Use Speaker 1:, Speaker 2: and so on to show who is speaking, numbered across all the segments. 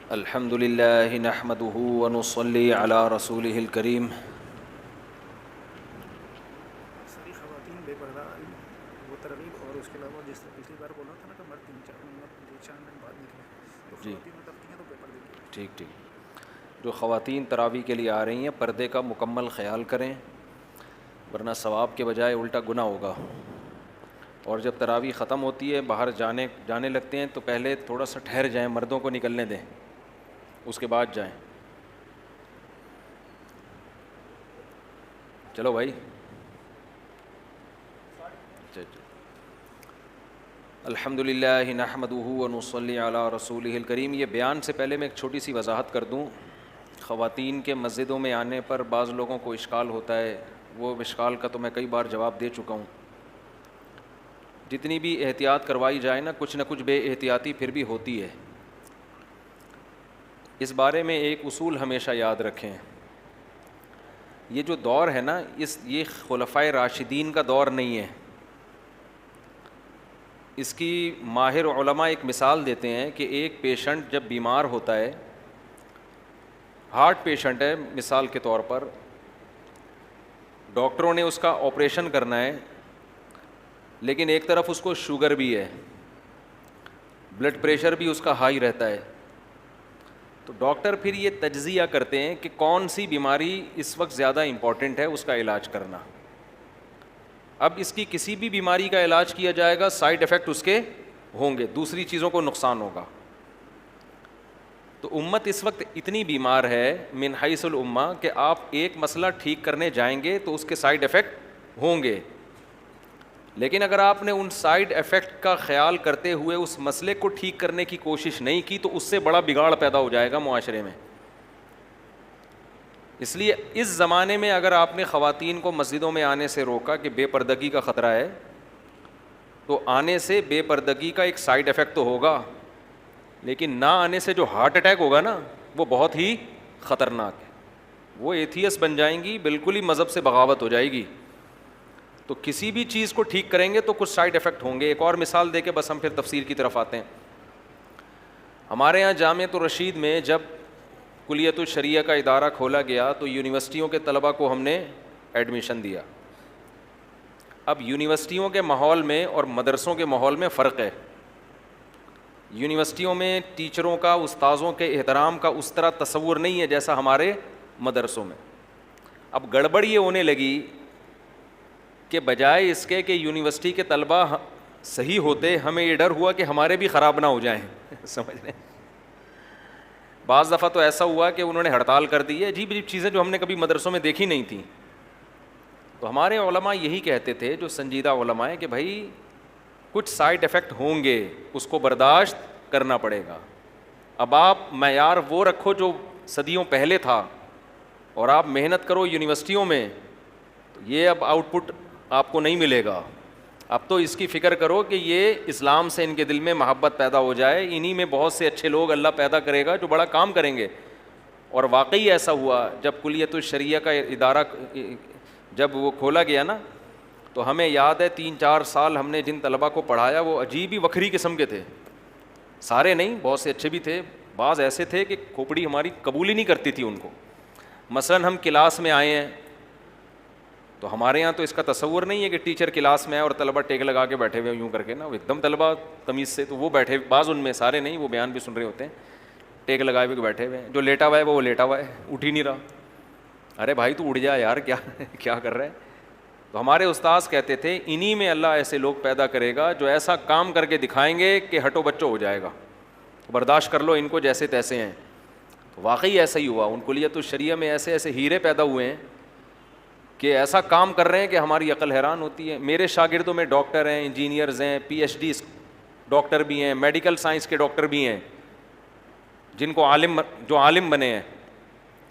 Speaker 1: الحمد للہ نحمده ونصلی علی رسولہ الکریم.
Speaker 2: ساری خواتین بے پردہ وہ ترغیب اور اس کے علاوہ جس طرح پچھلی بار بولا تھا نا کہ مرد 3-4 مہینے بعد نکلے تو
Speaker 1: جی
Speaker 2: خواتین میں تبقیاں تو بے پردے کی.
Speaker 1: ٹھیک. جو خواتین تراویح کے لیے آ رہی ہیں پردے کا مکمل خیال کریں ورنہ ثواب کے بجائے الٹا گناہ ہوگا. اور جب تراویح ختم ہوتی ہے باہر جانے لگتے ہیں تو پہلے تھوڑا سا ٹھہر جائیں, مردوں کو نکلنے دیں, اس کے بعد جائیں. چلو بھائی. الحمد للہ نحمده ونصلی علی رسولہ الکریم. یہ بیان سے پہلے میں ایک چھوٹی سی وضاحت کر دوں. خواتین کے مسجدوں میں آنے پر بعض لوگوں کو اشکال ہوتا ہے, وہ اشکال کا تو میں کئی بار جواب دے چکا ہوں. جتنی بھی احتیاط کروائی جائے نا کچھ بے احتیاطی پھر بھی ہوتی ہے. اس بارے میں ایک اصول ہمیشہ یاد رکھیں. یہ جو دور ہے نا یہ خلفائے راشدین کا دور نہیں ہے. اس کی ماہر علماء ایک مثال دیتے ہیں کہ ایک پیشنٹ جب بیمار ہوتا ہے, ہارٹ پیشنٹ ہے مثال کے طور پر, ڈاکٹروں نے اس کا آپریشن کرنا ہے لیکن ایک طرف اس کو شوگر بھی ہے, بلڈ پریشر بھی اس کا ہائی رہتا ہے. تو ڈاکٹر پھر یہ تجزیہ کرتے ہیں کہ کون سی بیماری اس وقت زیادہ امپورٹنٹ ہے اس کا علاج کرنا. اب اس کی کسی بھی بیماری کا علاج کیا جائے گا سائیڈ ایفیکٹ اس کے ہوں گے, دوسری چیزوں کو نقصان ہوگا. تو امت اس وقت اتنی بیمار ہے من حیث الامہ کہ آپ ایک مسئلہ ٹھیک کرنے جائیں گے تو اس کے سائیڈ ایفیکٹ ہوں گے, لیکن اگر آپ نے ان سائیڈ ایفیکٹ کا خیال کرتے ہوئے اس مسئلے کو ٹھیک کرنے کی کوشش نہیں کی تو اس سے بڑا بگاڑ پیدا ہو جائے گا معاشرے میں. اس لیے اس زمانے میں اگر آپ نے خواتین کو مسجدوں میں آنے سے روکا کہ بے پردگی کا خطرہ ہے, تو آنے سے بے پردگی کا ایک سائیڈ ایفیکٹ تو ہوگا, لیکن نہ آنے سے جو ہارٹ اٹیک ہوگا نا وہ بہت ہی خطرناک ہے. وہ ایتھیس بن جائیں گی, بالکل ہی مذہب سے بغاوت ہو جائے گی. تو کسی بھی چیز کو ٹھیک کریں گے تو کچھ سائیڈ ایفیکٹ ہوں گے. ایک اور مثال دے کے بس ہم پھر تفسیر کی طرف آتے ہیں. ہمارے یہاں جامعۃ الرشید میں جب کلیت الشریعہ کا ادارہ کھولا گیا تو یونیورسٹیوں کے طلباء کو ہم نے ایڈمیشن دیا. اب یونیورسٹیوں کے ماحول میں اور مدرسوں کے ماحول میں فرق ہے. یونیورسٹیوں میں ٹیچروں کا, استاذوں کے احترام کا اس طرح تصور نہیں ہے جیسا ہمارے مدرسوں میں. اب گڑبڑ یہ ہونے لگی کہ بجائے اس کے کہ یونیورسٹی کے طلباء صحیح ہوتے, ہمیں یہ ڈر ہوا کہ ہمارے بھی خراب نہ ہو جائیں. سمجھ رہے ہیں؟ بعض دفعہ تو ایسا ہوا کہ انہوں نے ہڑتال کر دی ہے, عجیب عجیب چیزیں جو ہم نے کبھی مدرسوں میں دیکھی نہیں تھیں. تو ہمارے علماء یہی کہتے تھے, جو سنجیدہ علماء ہیں, کہ بھائی کچھ سائیڈ ایفیکٹ ہوں گے, اس کو برداشت کرنا پڑے گا. اب آپ معیار وہ رکھو جو صدیوں پہلے تھا اور آپ محنت کرو یونیورسٹیوں میں, تو یہ اب آؤٹ پٹ آپ کو نہیں ملے گا. اب تو اس کی فکر کرو کہ یہ اسلام سے ان کے دل میں محبت پیدا ہو جائے. انہی میں بہت سے اچھے لوگ اللہ پیدا کرے گا جو بڑا کام کریں گے. اور واقعی ایسا ہوا. جب کلیت الشریعہ کا ادارہ جب وہ کھولا گیا نا, تو ہمیں یاد ہے 3-4 سال ہم نے جن طلباء کو پڑھایا وہ عجیب ہی وکھری قسم کے تھے. سارے نہیں, بہت سے اچھے بھی تھے, بعض ایسے تھے کہ کھوپڑی ہماری قبول ہی نہیں کرتی تھی ان کو. مثلاً ہم کلاس میں آئے ہیں تو ہمارے یہاں تو اس کا تصور نہیں ہے کہ ٹیچر کلاس میں آئے اور طلبہ ٹیک لگا کے بیٹھے ہوئے یوں کر کے نا, وہ ایک دم طلبہ تمیز سے, تو وہ بیٹھے, بعض ان میں, سارے نہیں, وہ بیان بھی سن رہے ہوتے ہیں, ٹیک لگائے ہوئے بیٹھے ہوئے ہیں. جو لیٹا ہوا ہے وہ لیٹا ہوا ہے, اٹھ ہی نہیں رہا. ارے بھائی تو اٹھ جا یار, کیا کر رہا ہے. تو ہمارے استاذ کہتے تھے انہی میں اللہ ایسے لوگ پیدا کرے گا جو ایسا کام کر کے دکھائیں گے کہ ہٹو بچو ہو جائے گا, برداشت کر لو ان کو جیسے تیسے ہیں. تو واقعی ایسا ہی ہوا. ان کلیت الشریعہ میں ایسے ایسے ہیرے پیدا ہوئے ہیں کہ ایسا کام کر رہے ہیں کہ ہماری عقل حیران ہوتی ہے. میرے شاگردوں میں ڈاکٹر ہیں, انجینئرز ہیں, پی ایچ ڈی ڈاکٹر بھی ہیں, میڈیکل سائنس کے ڈاکٹر بھی ہیں, جن کو جو عالم بنے ہیں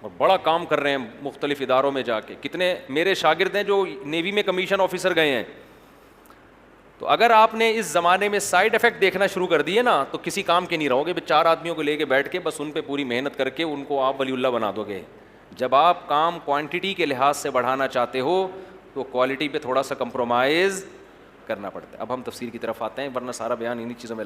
Speaker 1: اور بڑا کام کر رہے ہیں مختلف اداروں میں جا کے. کتنے میرے شاگرد ہیں جو نیوی میں کمیشن آفیسر گئے ہیں. تو اگر آپ نے اس زمانے میں سائیڈ ایفیکٹ دیکھنا شروع کر دیے نا تو کسی کام کے نہیں رہو گے. 4 آدمیوں کو لے کے بیٹھ کے بس ان پہ پوری محنت کر کے ان کو آپ ولی اللہ بنا دو گے. جب آپ کام کوانٹٹی کے لحاظ سے بڑھانا چاہتے ہو تو کوالٹی پہ تھوڑا سا کمپرومائز کرنا پڑتا ہے. اب ہم تفسیر کی طرف آتے ہیں ورنہ سارا بیان انہی چیزوں میں